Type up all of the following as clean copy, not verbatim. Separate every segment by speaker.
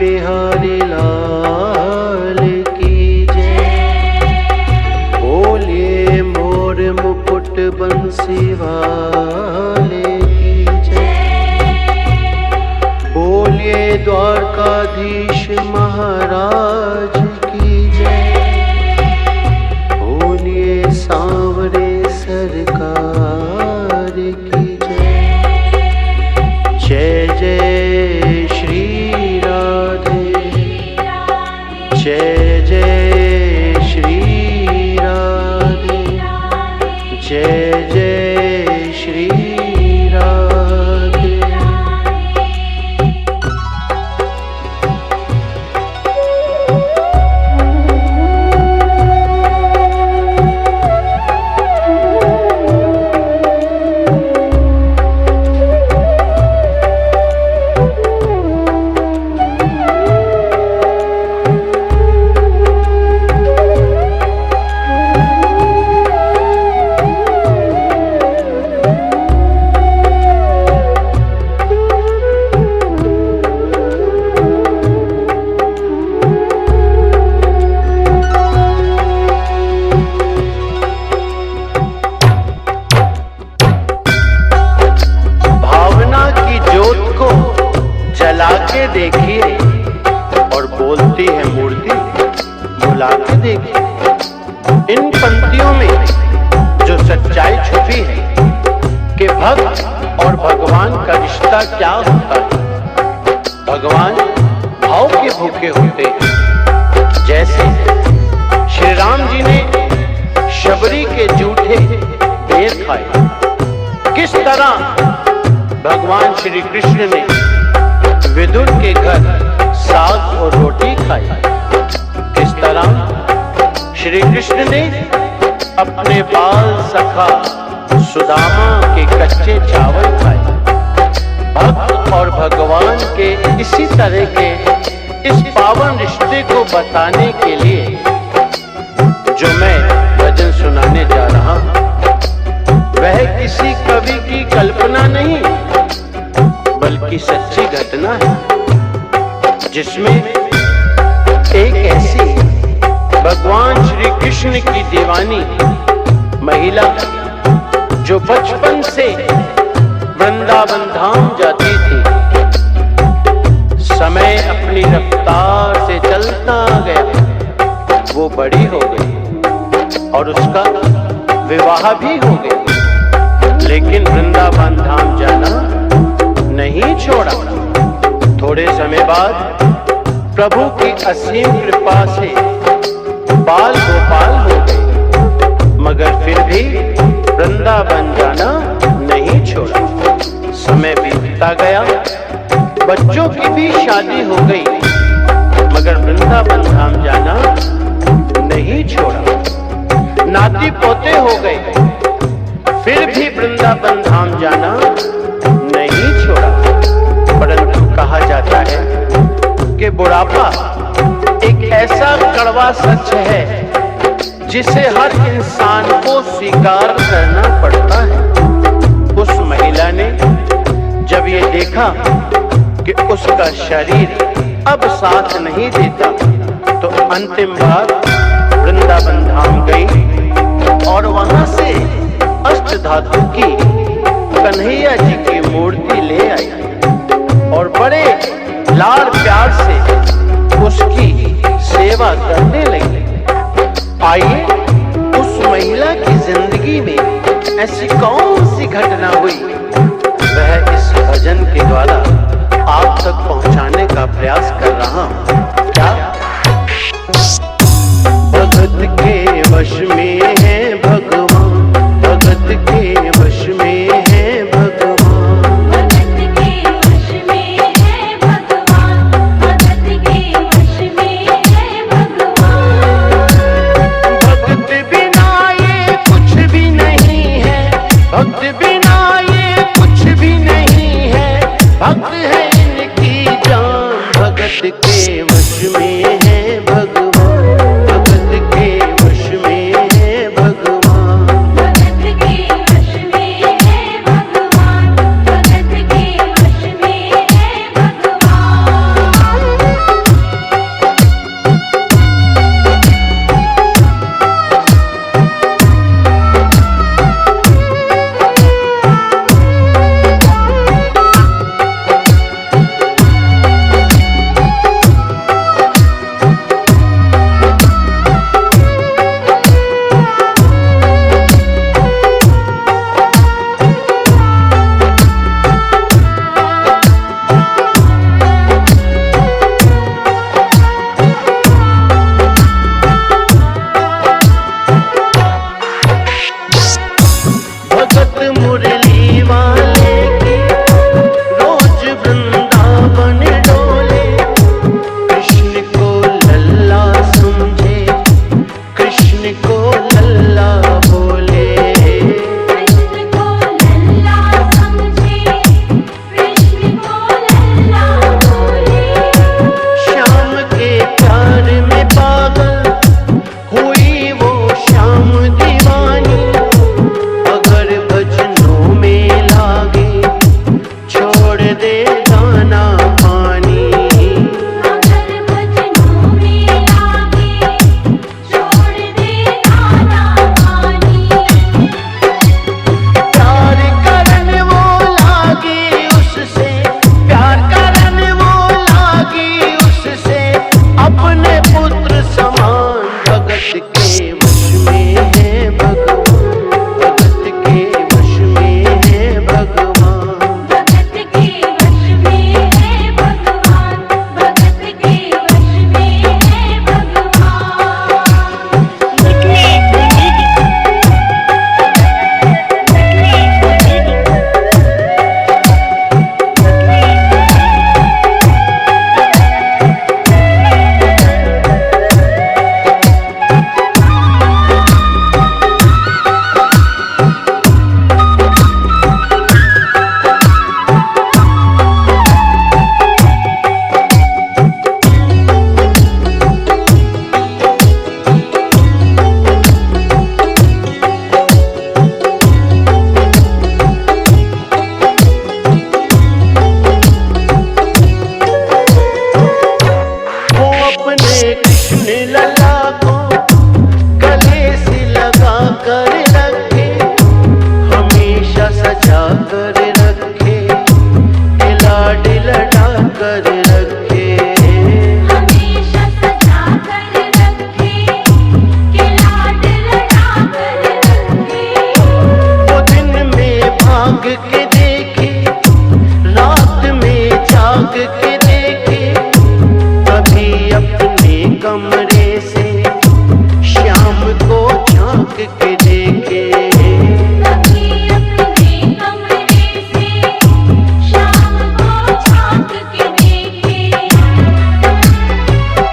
Speaker 1: बिहारी लाल की जय। बोलिए मोर मुकुट बंसी वाले की जय। बोलिए द्वारकाधीश महाराज की जय। बोलिए सांवरे सरकार की जय। जय जय श्री राधे, जय जय श्री राधे, जय जय श्री राधे। के देखिए और बोलती है मूर्ति, बुला के देखिए। इन पंक्तियों में जो सच्चाई छुपी है कि भक्त और भगवान का रिश्ता क्या होता है। भगवान भाव के भूखे होते हैं। जैसे श्री राम जी ने शबरी के जूठे बेर खाए, किस तरह भगवान श्री कृष्ण ने विदुर के घर साग और रोटी खाई, किस तरह श्री कृष्ण ने अपने बाल सखा सुदामा के कच्चे चावल खाए। भक्त और भगवान के इसी तरह के इस पावन रिश्ते को बताने के लिए जो मैं भजन सुनाने जा रहा हूं, वह किसी कवि की कल्पना नहीं बल्कि सच्ची घटना है, जिसमें एक ऐसी भगवान श्री कृष्ण की दीवानी महिला जो बचपन से वृंदावन धाम जाती थी, समय अपनी रफ्तार से चलता गया, वो बड़ी हो गई और उसका विवाह भी हो गया, लेकिन वृंदावन धाम जाना नहीं छोड़ा। थोड़े समय बाद प्रभु की असीम कृपा से बाल गोपाल हो गए, मगर फिर भी वृंदावन जाना नहीं छोड़ा। समय बीतता गया, बच्चों की भी शादी हो गई, मगर वृंदावन धाम जाना नहीं छोड़ा। नाती पोते हो गए, फिर भी वृंदावन धाम जाना नहीं छोड़ा। परंतु कहा जाता है कि बुढ़ापा एक ऐसा कड़वा सच है जिसे हर इंसान को स्वीकार करना पड़ता है। उस महिला ने जब ये देखा कि उसका शरीर अब साथ नहीं देता, तो अंतिम बार वृंदावन धाम गई और वहां से अष्टधातु की कन्हैया जी की मूर्ति ले आई और बड़े लाड़ प्यार से उसकी सेवा करने लगी। आइए उस महिला की जिंदगी में ऐसी कौन सी घटना हुई, वह इस भजन के द्वारा आप तक पहुंचाने का प्रयास कर रहा हूं। क्या भगत के वश में है भगवान, भगत के वश में है भगवान,
Speaker 2: भगत के वश में है भगवान, भगत के वश में है भगवान।
Speaker 1: भक्त बिना ये कुछ भी नहीं है, भक्त बिना ये कुछ भी नहीं है, भक्त है इनकी जान। भगत के वश में है भगवान, भगत के वश में है भगवान,
Speaker 2: भगत के वश
Speaker 1: दे दाना पानी।
Speaker 2: अगर भजनों में लागे छोड़ दे दाना पानी।
Speaker 1: प्यार करन वो लागी उससे, प्यार करन वो लागी उससे, अपने पुत्र समान। भगत के वश में है भगवान, भगत के वश में है भगवान।
Speaker 2: भगत के वश में है भगवान, भगत के वश में है भगवान।
Speaker 1: वो अपने कृष्ण लला को गले से लगा कर रखे, हमेशा सजा कर रखे, लाड लड़ा कर रखे।
Speaker 2: हमेशा सजा कर रखे, कि लाड लड़ा कर रखे।
Speaker 1: वो दिन में भाग के देखे, रात में जाग के देखे, कभी अपने कमरे से शाम को झांक के देखे।
Speaker 2: कभी अपने कमरे से शाम को झांक के देखे।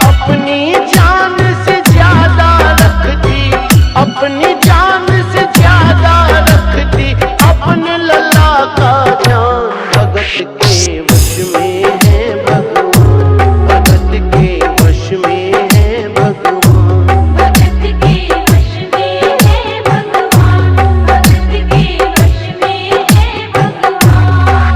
Speaker 1: अपनी जान से ज्यादा रखती, अपनी जान से ज्यादा रखती, अपने लला का ध्यान। भगत के वश में है भगवान, भगत के वश में है भगवान।
Speaker 2: भगत के वश में है भगवान, भगत के वश में है भगवान।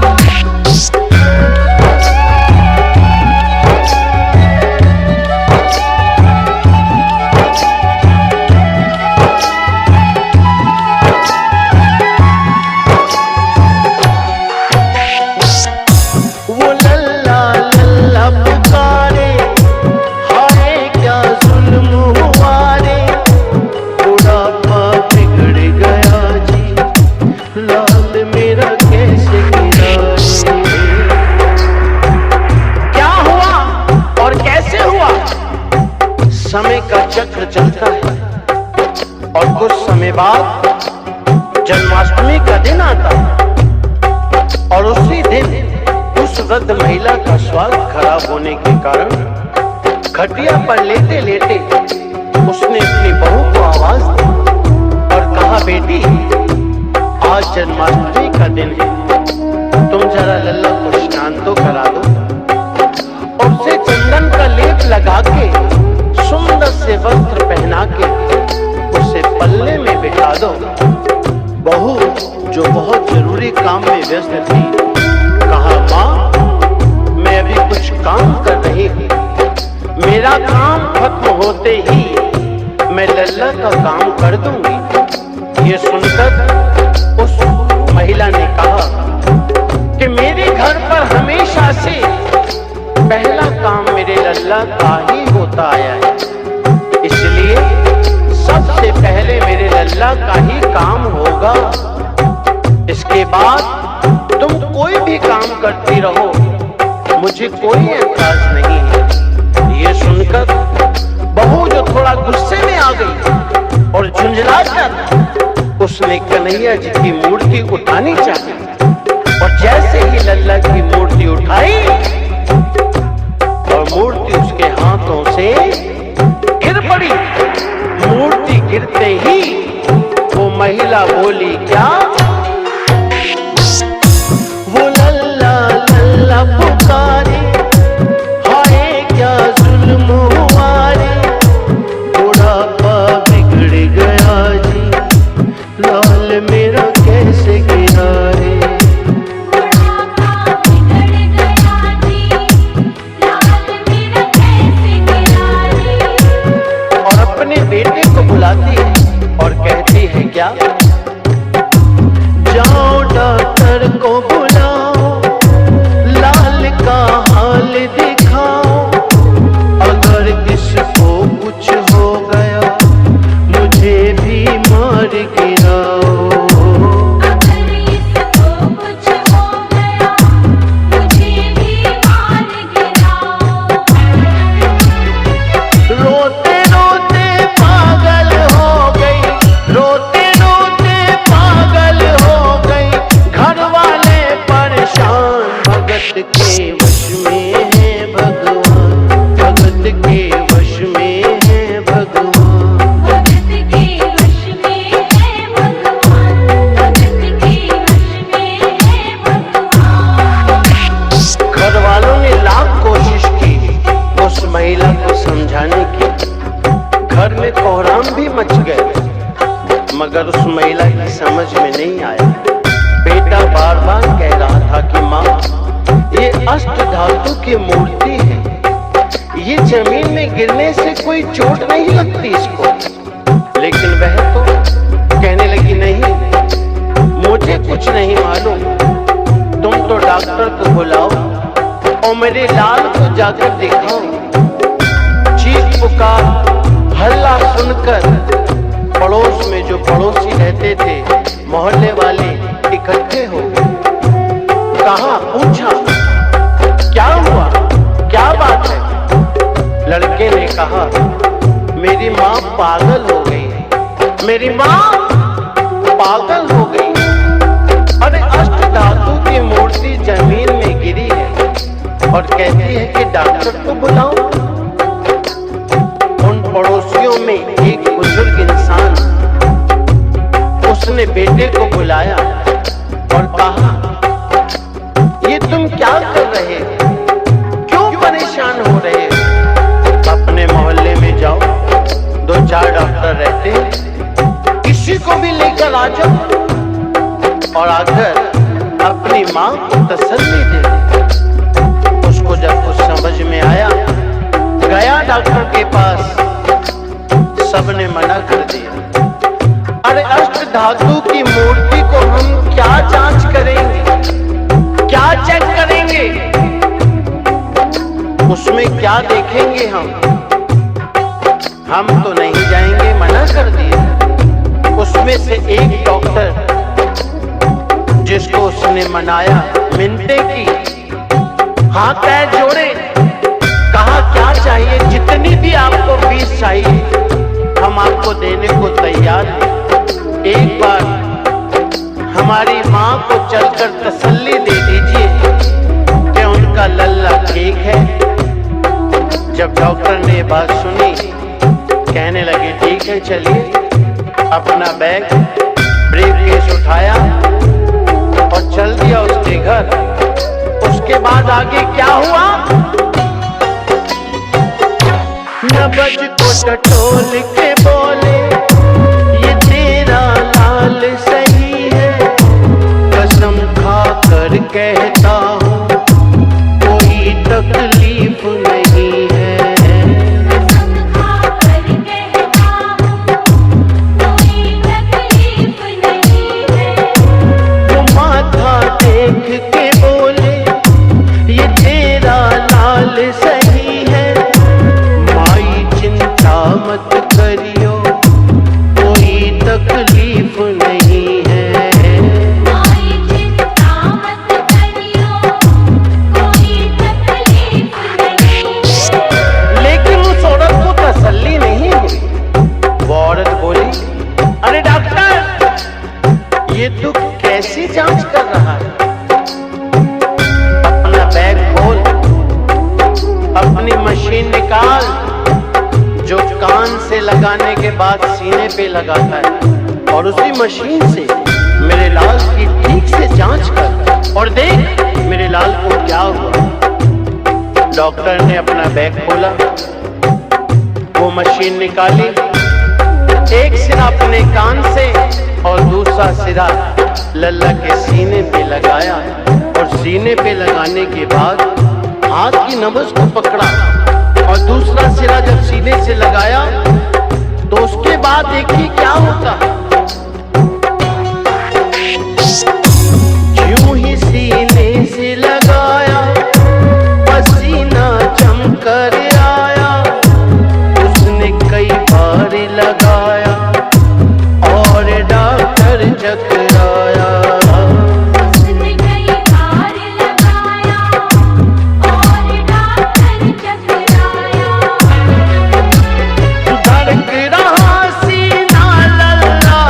Speaker 1: वो लल्ला लल्ला पुकारे, हाय क्या जुल्म हुआ रे, बुढ़ापा बिगड़ गया जी, लाल मेरा कैसे गिरा रे। क्या हुआ और कैसे हुआ? समय का चक्र चलता है और कुछ समय बाद जन्माष्टमी का दिन आता है, और उसी दिन उस वृद्ध महिला का स्वास्थ्य खराब होने के कारण खटिया पर लेटे लेटे उसने अपनी बहू को आवाज दी और कहा, बेटी आज जन्माष्टमी का दिन है, तुम जरा लल्ला को स्नान तो करा दो, और उसे चंदन का लेप लगा के सुंदर से वस्त्र पहना के उसे पल्ले में बिठा दो। बहू जो बहुत जरूरी काम में व्यस्त थी, कहा, माँ मैं अभी कुछ काम कर रही हूँ, मेरा काम खत्म होते ही मैं लल्ला का काम कर दूंगी। ये सुनकर उस महिला ने कहा कि मेरे घर पर हमेशा से पहला काम मेरे लल्ला का ही होता आया है, इसलिए सबसे पहले मेरे लल्ला का ही काम होगा। इसके बाद तुम कोई भी काम करती रहो, मुझे कोई एतराज नहीं है। ये सुनकर बहू जो थोड़ा गुस्से में आ गई और झुंझला कर उसने कन्हैया जी की मूर्ति उठानी चाहिए, और जैसे ही लल्ला की मूर्ति उठाई और मूर्ति उसके हाथों से गिर पड़ी। मूर्ति गिरते ही वो महिला बोली, क्या? वो लल्ला लल्ला पुकारे, हाय क्या जुल्म हुआ रे, बुढ़ापा बिगड़ गया जी, लाल मेरा कैसे गिरा रे।
Speaker 2: बुढ़ापा बिगड़
Speaker 1: भगत के वश में है भगवान, भगत के वश में है भगवान।
Speaker 2: भगत के वश में है भगवान, भगत के वश में है भगवान।
Speaker 1: घर वालों ने लाख कोशिश की उस महिला को समझाने की, घर में कोहराम भी मच गए, मगर उस महिला की समझ में नहीं आया। बेटा बार बार कह रहा था कि माँ, ये अष्ट धातु की मूर्ति है, ये जमीन में गिरने से कोई चोट नहीं लगती इसको। लेकिन वह तो कहने लगी, नहीं, मुझे कुछ नहीं मालूम, तुम तो डॉक्टर को बुलाओ और मेरे लाल को जाकर दिखाओ। चीख पुकार हल्ला सुनकर पड़ोस में जो पड़ोसी रहते थे, मोहल्ले वाले इकट्ठे हो गए। कहा, पूछा, क्या हुआ, क्या बात है? लड़के ने कहा, मेरी माँ पागल हो गई है, मेरी माँ पागल हो गई। अरे अष्ट धातु की मूर्ति जमीन में गिरी है और कहती है कि डॉक्टर को बुलाओ। उन पड़ोसियों में एक बुजुर्ग इंसान, उसने बेटे को बुलाया और कहा, ये तुम क्या कर रहे हो, क्यों परेशान हो रहे हो? अपने मोहल्ले में जाओ, 2-4 डॉक्टर रहते हैं, किसी को भी लेकर आ जाओ और आकर अपनी माँ को तसल्ली दे। उसको जब कुछ समझ में आया, गया डॉक्टर के पास, सबने मना कर दिया। अरे अष्ट धातु की मूर्ति को हम क्या जांच करेंगे, क्या चेक करेंगे, उसमें क्या देखेंगे? हम तो नहीं जाएंगे, मना कर दिया। उसमें से एक डॉक्टर जिसको उसने मनाया, मिन्नतें की, हाथ पैर जोड़े, कहा क्या चाहिए, जितनी भी आपको फीस चाहिए हम आपको देने को तैयार हैं। एक बार हमारी माँ को चलकर तसल्ली दे दीजिए कि उनका लल्ला ठीक है। जब डॉक्टर ने ये बात सुनी, कहने लगे, ठीक है, चलिए। अपना बैग ब्रीफकेस उठाया और चल दिया उसके घर। उसके बाद आगे क्या हुआ? नबज को टटोल के बोले, ये तेरा लाल सही है, कसम खा कर कहता हूँ कोई तकलीफ नहीं है।
Speaker 2: कसम खा कर कहता हूँ कोई तकलीफ नहीं है।
Speaker 1: वो माथा देख के बोले, ये तेरा लाल सही है, माई चिंता मत करियो कोई तकलीफ नहीं है।
Speaker 2: माई चिंता मत करियो कोई तकलीफ नहीं है।
Speaker 1: लेकिन उस औरत को तसल्ली नहीं हुई। वो औरत बोली, अरे डॉक्टर, ये तू कैसी जांच कर रहा है? अपना बैग खोल, अपनी मशीन निकाल जो कान से लगाने के बाद सीने पे लगाता है, और उसी मशीन से मेरे लाल की ठीक से जांच कर और देख मेरे लाल को क्या हुआ। डॉक्टर ने अपना बैग खोला, वो मशीन निकाली, एक सिरा अपने कान से और दूसरा सिरा लल्ला के सीने पे लगाया, और सीने पे लगाने के बाद हाथ की नब्ज को पकड़ा और दूसरा सिरा जब सीने से लगाया तो उसके बाद देखिए क्या होता है। यूं ही सीने से लगाया, पसीना जम कर आया, उसने कई बार लगाया और डॉक्टर चकराया।
Speaker 2: उसने कई बार लगाया और डॉक्टर चकराया।
Speaker 1: धड़क रहा सीना लल्ला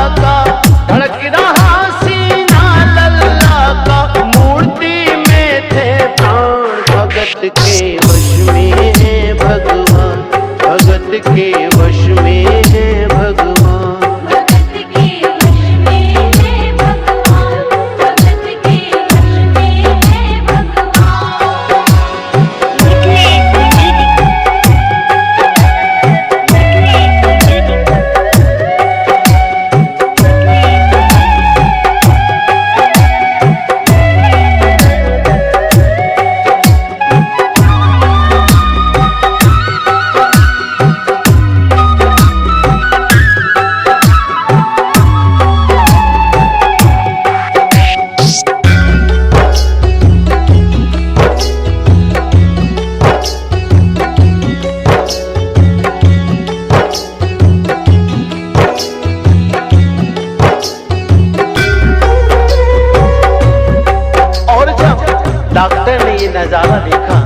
Speaker 1: डॉक्टर ने ये नजारा देखा,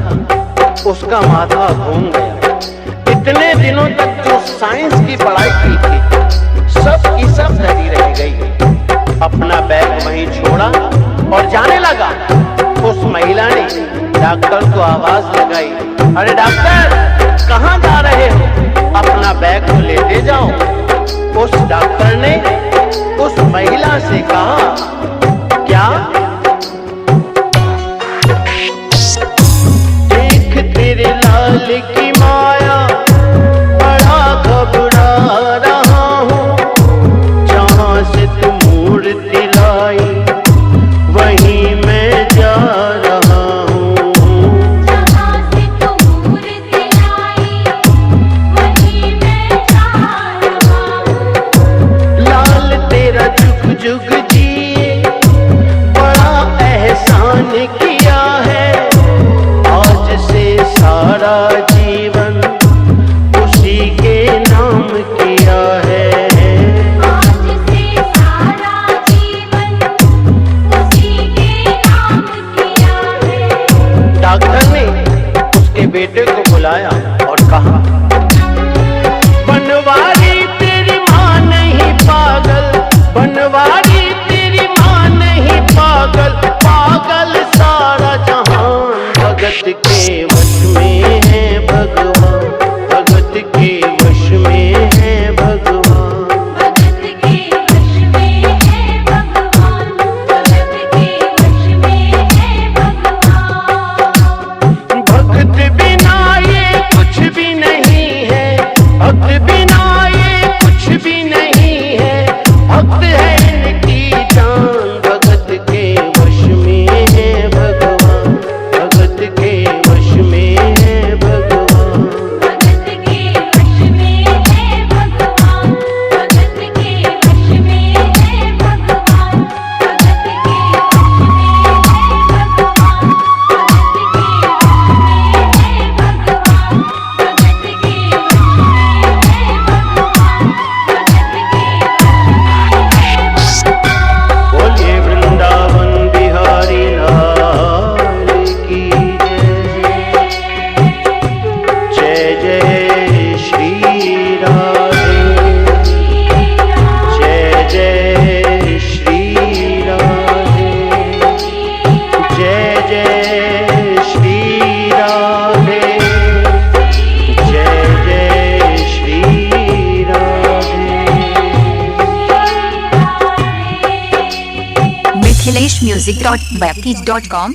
Speaker 1: उसका माथा घूम गया। इतने दिनों तक जो साइंस की पढ़ाई की थी, सब की सब धरी रह गई। अपना बैग वहीं छोड़ा और जाने लगा। उस महिला ने डॉक्टर को आवाज लगाई, अरे डॉक्टर कहाँ जा रहे हो? अपना बैग को लेते जाओ। उस डॉक्टर ने उस महिला से कहा, क्या? देख तेरे लाल की माया, बड़ा घबरा रहा हूँ। जहाँ से तू मूर्ति लाई, वहीं मैं जा रहा हूँ।
Speaker 2: जहाँ से तू मूर्ति लाई, वहीं मैं जा रहा हूँ।
Speaker 1: लाल तेरा जुग जुग जिए, बड़ा एहसान किया है। आज से सारा जीवन उसी के नाम किया है।
Speaker 2: आज से सारा जीवन उसी के नाम किया है।
Speaker 1: डॉक्टर ने उसके बेटे को बुलाया और कहा, बनवारी तेरी माँ नहीं पागल, बनवारी तेरी माँ नहीं पागल, पागल सारा जहान। भगत के वश में है भगवान, भगत के वश में है भगवान।
Speaker 2: भगत के वश में है भगवान, भगत के वश में है भगवान।
Speaker 1: भक्त बिना ये कुछ भी नहीं है, भक्त बिना ये कुछ भी नहीं है। भक्त है इनकी जान, भगत के वश में है भगवान, भगत के वश में है भगवान।
Speaker 2: भगत के वश में है भगवान, भगत के वश में है भगवान, भगत के वश में है भगवान, भगत के वश में है भगवान, भगत के वश में है भगवान, भगत के
Speaker 1: बोलिए वृंदावन बिहारी लाल की जय। जय जय श्री राधे, जय जय श्री राधे, जय जय श्री राधे, जय जय श्री राधे।
Speaker 3: MithiLeshMusic.webkit.com